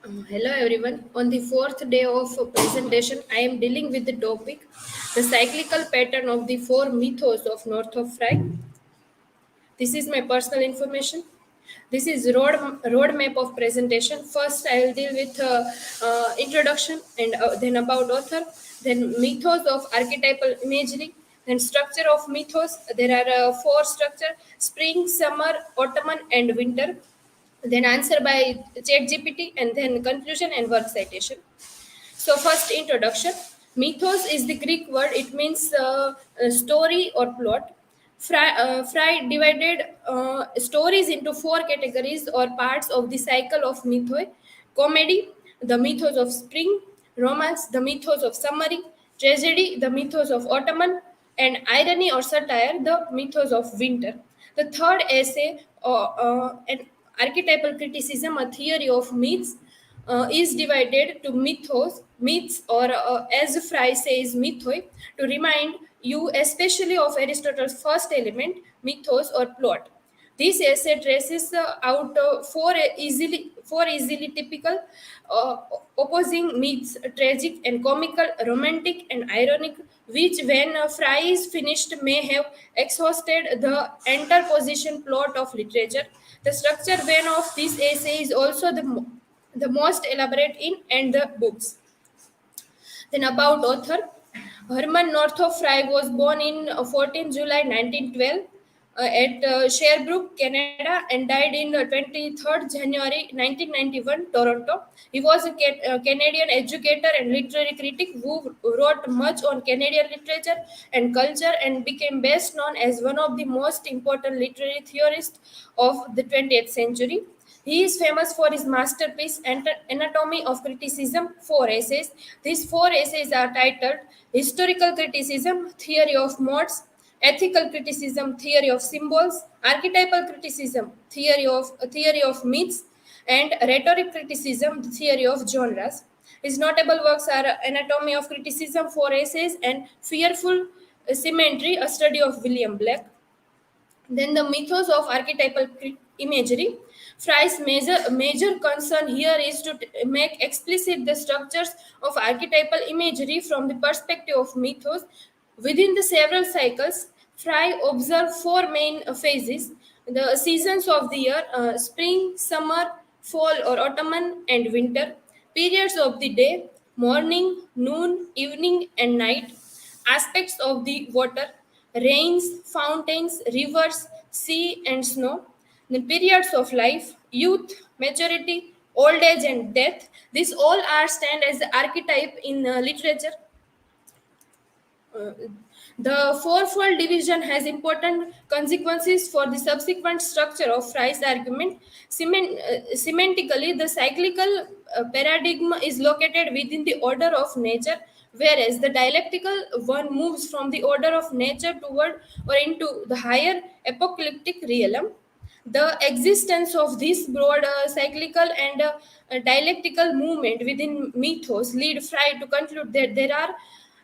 Hello everyone. On the fourth day of presentation, I am dealing with the topic the cyclical pattern of the four mythos of Northrop Frye. This is my personal information. This is roadmap of presentation. First, I will deal with introduction and then about author, then mythos of archetypal imagery, then structure of mythos. There are four structure: spring, summer, autumn, and winter, then answer by ChatGPT, and then conclusion and work citation. So first introduction. Mythos is the Greek word. It means a story or plot. Frye divided stories into four categories or parts of the cycle of mythoi: comedy, the mythos of spring; romance, the mythos of summer; tragedy, the mythos of autumn; and irony or satire, the mythos of winter. The third essay, an archetypal criticism, a theory of myths, is divided to myths, or as Frye says, mythoi, to remind you especially of Aristotle's first element, mythos or plot. This essay traces out four easily typical uh, opposing myths: tragic and comical, romantic and ironic, which, when Frye is finished, may have exhausted the interposition plot of literature. The structure when of this essay is also the most elaborate in and the books. Then about author, Herman Northrop Frye was born in 14 July 1912 at Sherbrooke, Canada, and died in 23rd January 1991, Toronto. He was a Canadian educator and literary critic who wrote much on Canadian literature and culture and became best known as one of the most important literary theorists of the 20th century. He is famous for his masterpiece, Anatomy of Criticism, four essays. These four essays are titled Historical Criticism, Theory of Modes; Ethical Criticism, Theory of Symbols; Archetypal Criticism, Theory of Myths; and Rhetoric Criticism, the Theory of Genres. His notable works are Anatomy of Criticism, four essays, and Fearful Symmetry, a study of William Blake. Then the mythos of archetypal imagery. Frye's major concern here is to make explicit the structures of archetypal imagery from the perspective of mythos. Within the several cycles, Frye observed four main phases: the seasons of the year, spring, summer, fall or autumn, and winter; periods of the day, morning, noon, evening, and night; aspects of the water, rains, fountains, rivers, sea, and snow; the periods of life, youth, maturity, old age, and death. These all are stand as the archetype in literature. Uh, the fourfold division has important consequences for the subsequent structure of Frye's argument. Semantically, the cyclical paradigm is located within the order of nature, whereas the dialectical one moves from the order of nature toward or into the higher apocalyptic realm. The existence of this broad cyclical and dialectical movement within mythos lead Frye to conclude that there are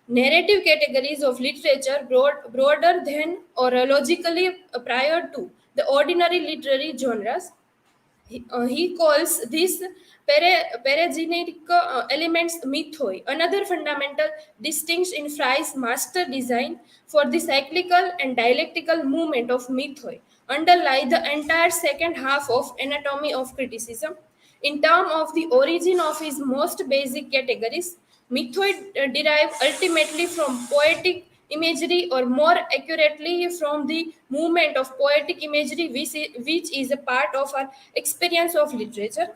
narrative categories of literature broader than or logically prior to the ordinary literary genres. He calls these parageneric elements mythoi. Another fundamental distinction in Frye's master design for the cyclical and dialectical movement of mythoi underlie the entire second half of Anatomy of Criticism. In terms of the origin of his most basic categories, mythoi derive ultimately from poetic imagery, or more accurately from the movement of poetic imagery, which is a part of our experience of literature.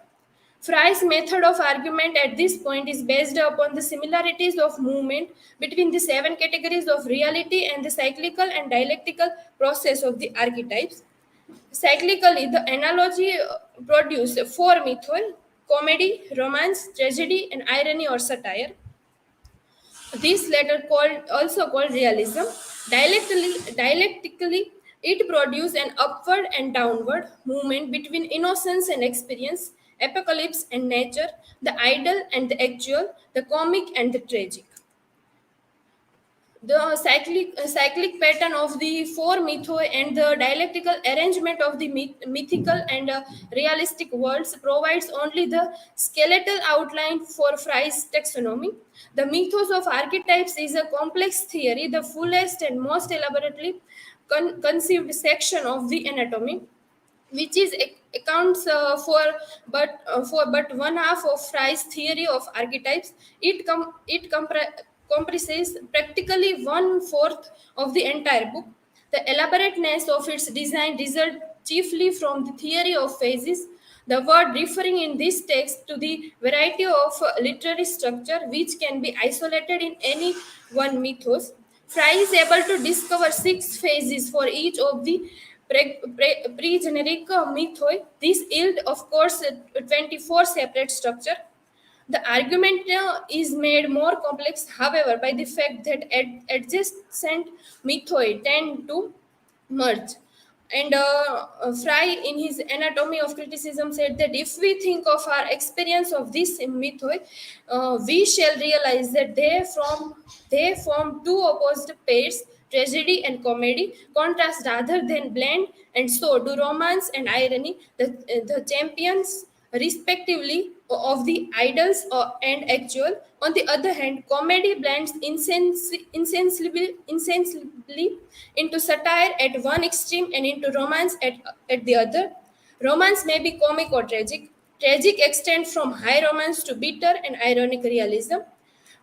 Frye's method of argument at this point is based upon the similarities of movement between the seven categories of reality and the cyclical and dialectical process of the archetypes. Cyclically, the analogy produced four mythoi: comedy, romance, tragedy, and irony or satire. This latter called also called realism. Dialectically, it produces an upward and downward movement between innocence and experience, apocalypse and nature, the ideal and the actual, the comic and the tragic. The cyclic pattern of the four mythoi and the dialectical arrangement of the mythical and realistic worlds provides only the skeletal outline for Frye's taxonomy. The mythos of archetypes is a complex theory, the fullest and most elaborately conceived section of the anatomy, which is accounts for but one half of Frye's theory of archetypes. It comprises practically one fourth of the entire book. The elaborateness of its design result chiefly from the theory of phases, the word referring in this text to the variety of literary structure which can be isolated in any one mythos. Fry is able to discover six phases for each of the pre-generic mythoi. This yield, of course, 24 separate structure. The argument is made more complex, however, by the fact that adjacent mythoi tend to merge. And Fry, in his Anatomy of Criticism, said that if we think of our experience of this mythoi, we shall realize that they form two opposite pairs, tragedy and comedy, contrast rather than blend, and so do romance and irony, the champions respectively of the idols and actual. On the other hand, comedy blends insensibly into satire at one extreme and into romance at the other. Romance may be comic or tragic. Tragic extends from high romance to bitter and ironic realism.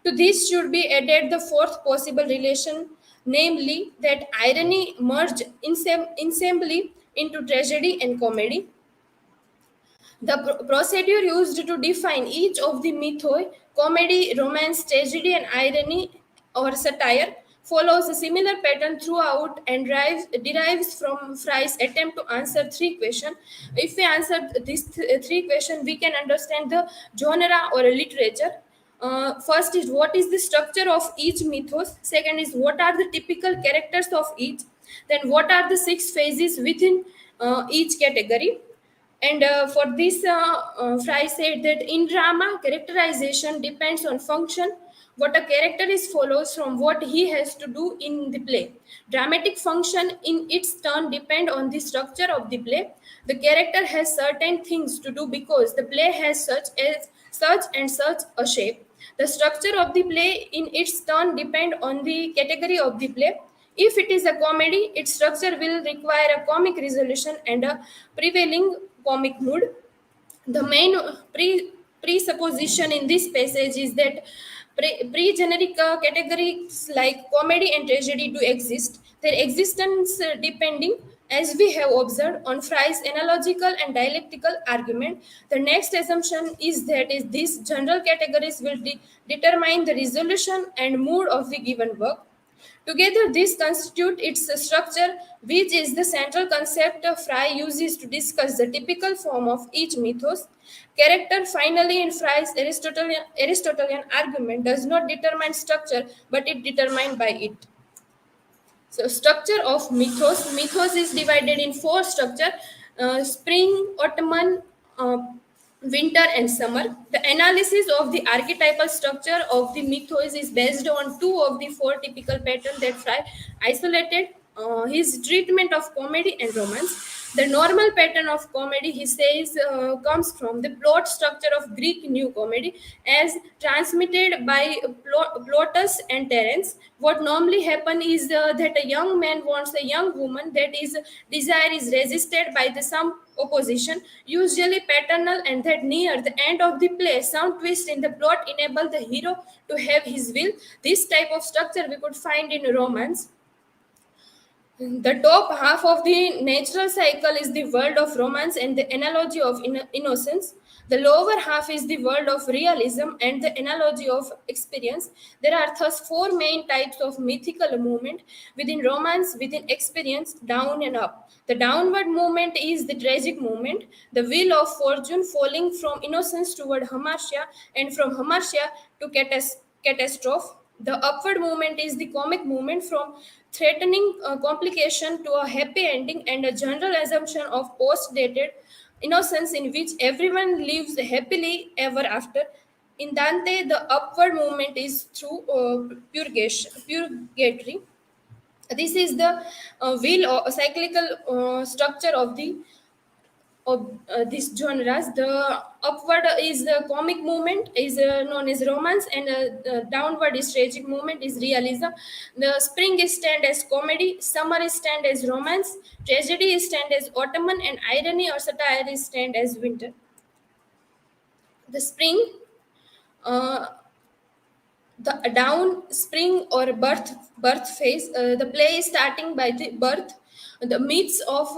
To this should be added the fourth possible relation, namely that irony merged insembly into tragedy and comedy. The procedure used to define each of the mythoi, comedy, romance, tragedy, and irony or satire, follows a similar pattern throughout and derives from Frye's attempt to answer three questions. If we answer these three questions, we can understand the genre or literature. First is what is the structure of each mythos. Second is what are the typical characters of each. Then what are the six phases within each category. And for this, Fry said that in drama, characterization depends on function. What a character is follows from what he has to do in the play. Dramatic function, in its turn, depend on the structure of the play. The character has certain things to do because the play has such and such a shape. The structure of the play, in its turn, depend on the category of the play. If it is a comedy, its structure will require a comic resolution and a prevailing comic mood. The main presupposition in this passage is that pre-generic categories like comedy and tragedy do exist. Their existence depending, as we have observed, on Fry's analogical and dialectical argument. The next assumption is that these general categories will determine the resolution and mood of the given work. Together, these constitute its structure, which is the central concept Frye uses to discuss the typical form of each mythos. Character, finally, in Frye's Aristotelian argument, does not determine structure, but it determined by it. So, structure of mythos. Mythos is divided in four structure: spring, autumn, winter, and summer. The analysis of the archetypal structure of the mythos is based on two of the four typical patterns that Fry isolated. His treatment of comedy and romance. The normal pattern of comedy, he says, comes from the plot structure of Greek New Comedy as transmitted by Plautus and Terence. What normally happens is that a young man wants a young woman, that is, desire is resisted by the some opposition, usually paternal, and that near the end of the play, some twist in the plot enable the hero to have his will. This type of structure we could find in romance. The top half of the natural cycle is the world of romance and the analogy of innocence. The lower half is the world of realism and the analogy of experience. There are thus four main types of mythical movement within romance, within experience, down and up. The downward movement is the tragic movement, the wheel of fortune falling from innocence toward hamartia and from hamartia to catastrophe. The upward movement is the comic movement from threatening complication to a happy ending and a general assumption of post dated innocence in which everyone lives happily ever after. In Dante, the upward movement is through purgatory. This is the wheel or cyclical structure of these genres. The upward is the comic movement, is known as romance, and the downward is tragic movement, is realism. The spring is stand as comedy, summer is stand as romance, tragedy is stand as autumn, and irony or satire is stand as winter. The spring, uh, the down spring or birth phase, the play is starting by the birth, the myths of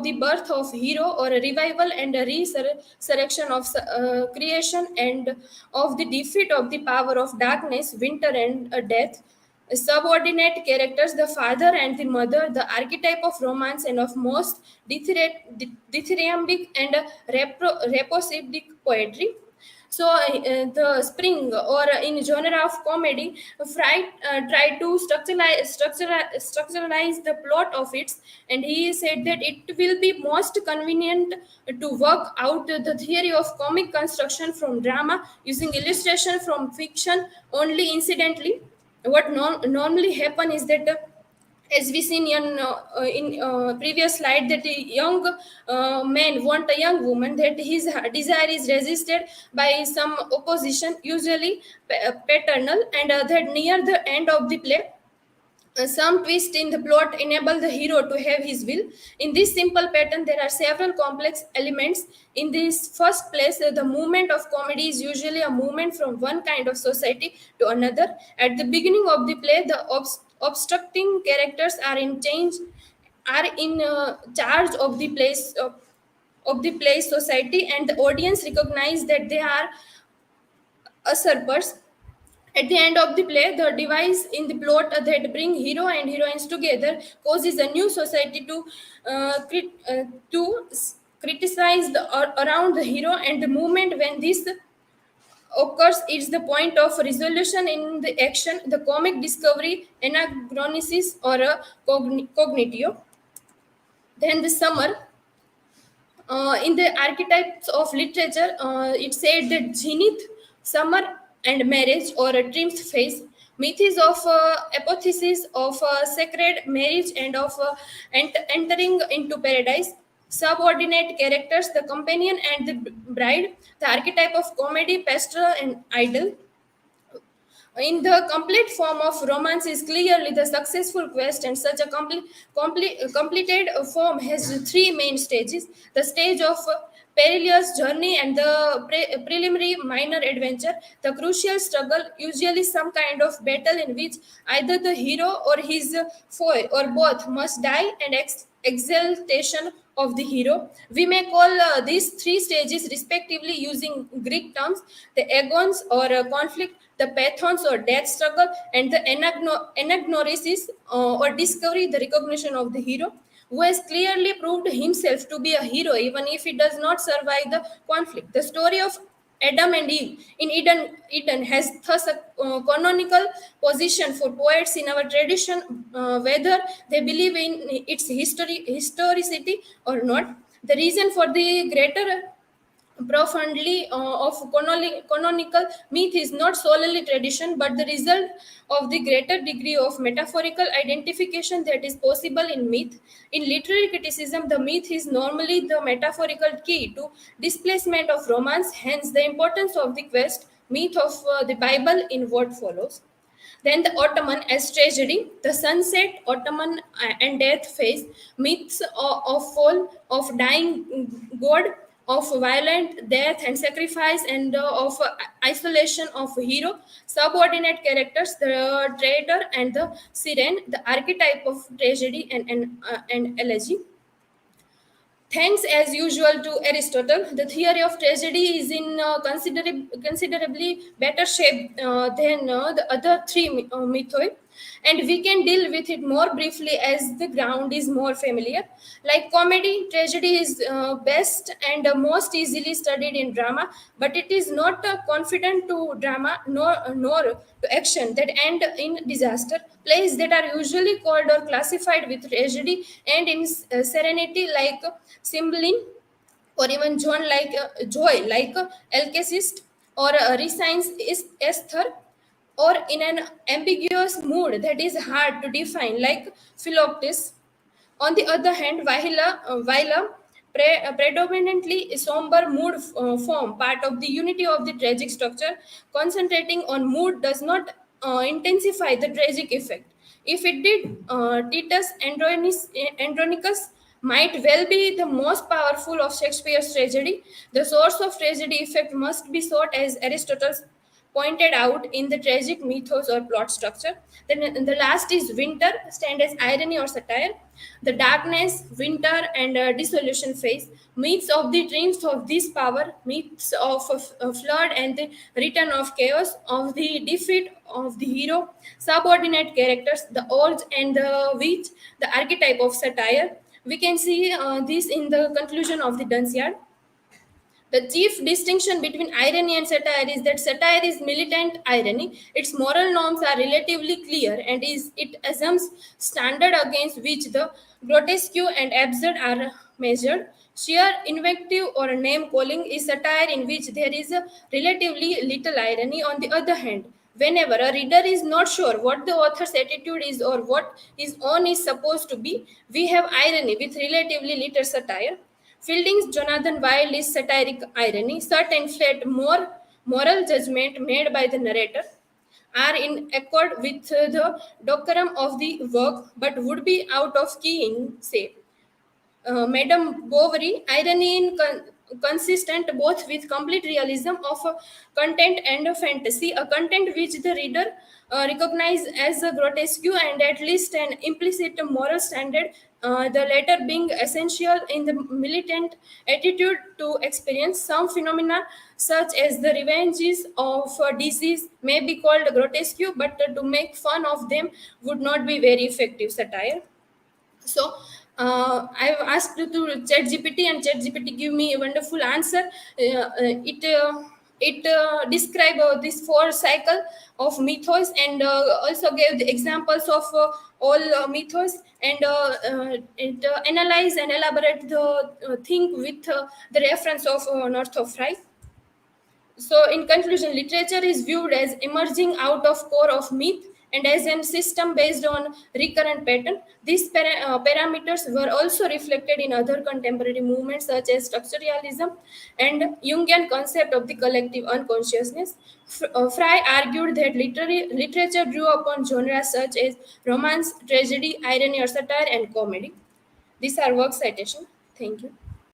the birth of hero or a revival and a resurrection of creation, and of the defeat of the power of darkness, winter, and death. Subordinate characters, the father and the mother, the archetype of romance and of most dithyrambic and reposidic poetry. So, the spring, or in genre of comedy, Frye tried to structuralize the plot of it, and he said that it will be most convenient to work out the theory of comic construction from drama using illustration from fiction only. Incidentally, what normally happen is that as we seen in previous slide, that a young man want a young woman, that his desire is resisted by some opposition, usually paternal, and that near the end of the play, some twist in the plot enable the hero to have his will. In this simple pattern, there are several complex elements. In this first place, the movement of comedy is usually a movement from one kind of society to another. At the beginning of the play, the obstructing characters are in charge of the place society, and the audience recognize that they are usurpers. At the end of the play, the device in the plot that bring hero and heroines together causes a new society to criticize around the hero, and the moment when this occurs is the point of resolution in the action, the comic discovery, anachronism, or a cognitio. Then the summer, in the archetypes of literature, it said that zenith, summer, and marriage or a triumph phase. Myth is of apotheosis of sacred marriage and of entering into paradise. Subordinate characters, the companion and the bride, the archetype of comedy, pastoral, and idol. In the complete form of romance is clearly the successful quest, and such a completed form has three main stages: the stage of perilous journey and the preliminary minor adventure, the crucial struggle, usually some kind of battle in which either the hero or his foe or both must die, and exaltation of the hero. We may call these three stages respectively using Greek terms: the agons or conflict, the pathons or death struggle, and the anagnoresis or discovery, the recognition of the hero, who has clearly proved himself to be a hero even if he does not survive the conflict. The story of Adam and Eve in Eden has thus a canonical position for poets in our tradition, whether they believe in its historicity or not. The reason for the greater profoundly of canonical myth is not solely tradition, but the result of the greater degree of metaphorical identification that is possible in myth. In literary criticism, the myth is normally the metaphorical key to displacement of romance, hence the importance of the quest myth of the Bible in what follows. Then the Ottoman as tragedy, the sunset, Ottoman and death phase, myths of fall, of dying god, of violent death and sacrifice, and of isolation of hero, subordinate characters, the traitor and the siren, the archetype of tragedy and elegy. Thanks as usual to Aristotle, the theory of tragedy is in considerably better shape than the other three mythoi, and we can deal with it more briefly as the ground is more familiar. Like comedy, tragedy is best and most easily studied in drama, but it is not confident to drama nor to action that end in disaster. Plays that are usually called or classified with tragedy and in serenity, like Cymbeline, or even Joy, like Alcest, or resigns is ether, or in an ambiguous mood that is hard to define, like Philoctetes. On the other hand, while a predominantly somber mood form part of the unity of the tragic structure, concentrating on mood does not intensify the tragic effect. If it did, Andronicus might well be the most powerful of Shakespeare's tragedy. The source of tragedy effect must be sought, as Aristotle pointed out, in the tragic mythos or plot structure. Then the last is winter, stand as irony or satire. The darkness, winter, and dissolution phase, myths of the dreams of this power, myths of a flood and the return of chaos, of the defeat of the hero, subordinate characters, the old and the witch, the archetype of satire. We can see this in the conclusion of the Dunciad. The chief distinction between irony and satire is that satire is militant irony. Its moral norms are relatively clear, and it assumes standard against which the grotesque and absurd are measured. Sheer invective or name calling is satire in which there is a relatively little irony. On the other hand, whenever a reader is not sure what the author's attitude is or what his own is supposed to be, we have irony with relatively little satire. Fielding's Jonathan Wild is satiric irony. Certain flat moral judgment made by the narrator are in accord with the decorum of the work, but would be out of key in, say, Madame Bovary, irony in consistent both with complete realism of content and fantasy, a content which the reader recognize as a grotesque and at least an implicit moral standard, the latter being essential in the militant attitude to experience. Some phenomena, such as the revenges of disease, may be called grotesque, but to make fun of them would not be very effective satire. So I've asked to chat gpt, and chat gpt give me a wonderful answer. It describe this four cycle of mythos, and also gave the examples of all mythos, and it analyze and elaborate the thing with the reference of Northrop Frye. So, in conclusion, literature is viewed as emerging out of core of myth and as a system based on recurrent pattern. These parameters were also reflected in other contemporary movements such as structuralism and Jungian concept of the collective unconsciousness. Frye argued that literature drew upon genres such as romance, tragedy, irony or satire, and comedy. These are work citation. Thank you.